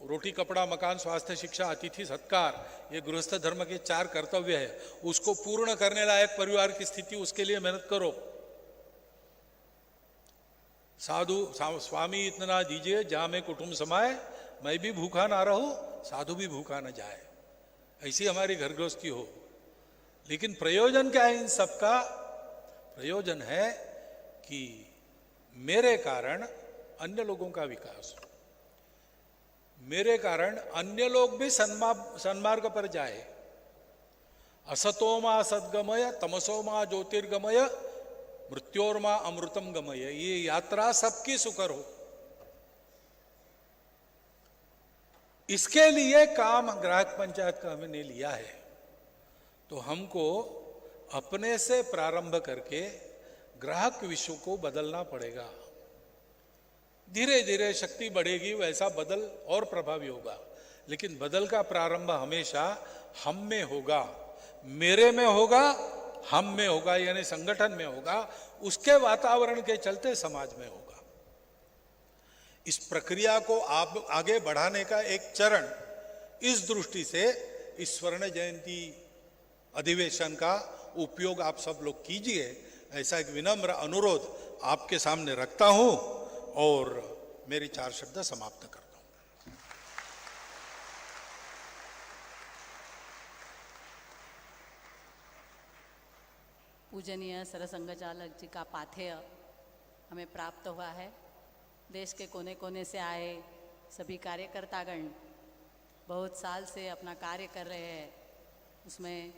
रोटी कपड़ा मकान स्वास्थ्य शिक्षा अतिथि सत्कार, ये गृहस्थ धर्म के 4 कर्तव्य है, उसको पूर्ण करने लायक परिवार की स्थिति, उसके लिए मेहनत करो। साधु स्वामी इतना दीजिए जहां में कुटुंब समाए, मैं भी भूखा ना रहूं, साधु भी भूखा न जाए, ऐसी हमारी घर गृहस्थी हो। लेकिन प्रयोजन क्या है इन सबका? प्रयोजन है कि मेरे कारण अन्य लोगों का विकास हो, मेरे कारण अन्य लोग भी सन्मार्ग पर जाए। असतोमा सद्गमय तमसोमा ज्योतिर्गमय मृत्योर्मा अमृतम गमय, ये यात्रा सबकी सुकर हो। इसके लिए काम ग्राहक पंचायत का हमने लिया है। तो हमको अपने से प्रारंभ करके ग्राहक विश्व को बदलना पड़ेगा। धीरे धीरे शक्ति बढ़ेगी, वैसा बदल और प्रभावी होगा। लेकिन बदल का प्रारंभ हमेशा हम में होगा, मेरे में होगा, हम में होगा, यानी संगठन में होगा, उसके वातावरण के चलते समाज में होगा। इस प्रक्रिया को आप आगे बढ़ाने का एक चरण इस दृष्टि से इस स्वर्ण जयंती अधिवेशन का उपयोग आप सब लोग कीजिए, ऐसा एक विनम्र अनुरोध आपके सामने रखता हूं और मेरी 4 शब्द समाप्त करता हूं। पूजनीय सरसंघ चालक जी का पाथेय हमें प्राप्त हुआ है। देश के कोने कोने से आए सभी कार्यकर्तागण बहुत साल से अपना कार्य कर रहे हैं, उसमें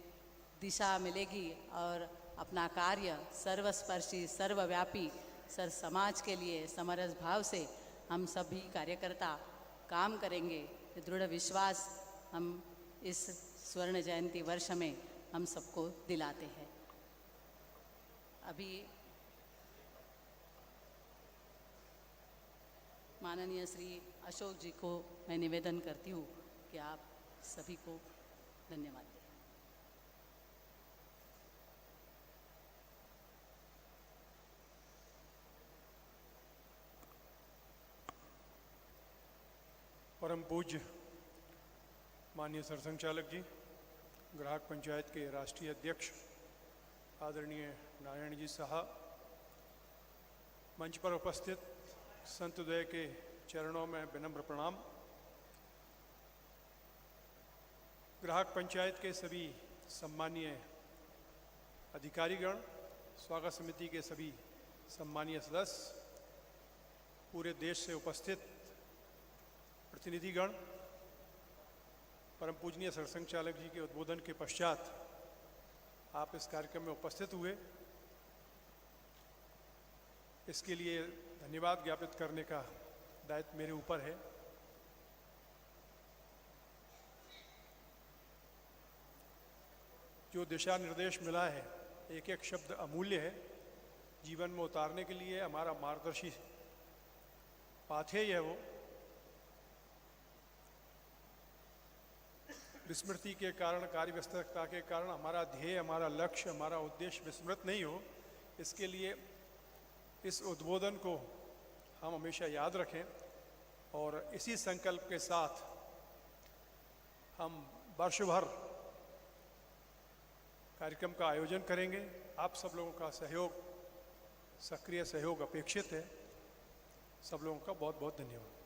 दिशा मिलेगी और अपना कार्य सर्वस्पर्शी सर्वव्यापी सर समाज के लिए समरस भाव से हम सभी कार्यकर्ता काम करेंगे। ये दृढ़ विश्वास हम इस स्वर्ण जयंती वर्ष में हम सबको दिलाते हैं। अभी माननीय श्री अशोक जी को मैं निवेदन करती हूँ कि आप सभी को धन्यवाद दें। परम पूज्य माननीय सरसंघ चालक जी, ग्राहक पंचायत के राष्ट्रीय अध्यक्ष आदरणीय नारायण जी साहब, मंच पर उपस्थित संतोदय के चरणों में विनम्र प्रणाम। ग्राहक पंचायत के सभी सम्मानीय अधिकारीगण, स्वागत समिति के सभी सम्मानीय सदस्य, पूरे देश से उपस्थित प्रतिनिधिगण, परम पूजनीय सरसंघ चालक जी के उद्बोधन के पश्चात आप इस कार्यक्रम में उपस्थित हुए, इसके लिए धन्यवाद ज्ञापित करने का दायित्व मेरे ऊपर है। जो दिशा निर्देश मिला है, एक एक शब्द अमूल्य है, जीवन में उतारने के लिए हमारा मार्गदर्शी पाथेय है। वो विस्मृति के कारण, कार्य व्यस्तता के कारण हमारा ध्येय, हमारा लक्ष्य, हमारा उद्देश्य विस्मृत नहीं हो, इसके लिए इस उद्बोधन को हम हमेशा याद रखें और इसी संकल्प के साथ हम वर्ष भर कार्यक्रम का आयोजन करेंगे। आप सब लोगों का सहयोग सक्रिय सहयोग अपेक्षित है। सब लोगों का बहुत बहुत धन्यवाद।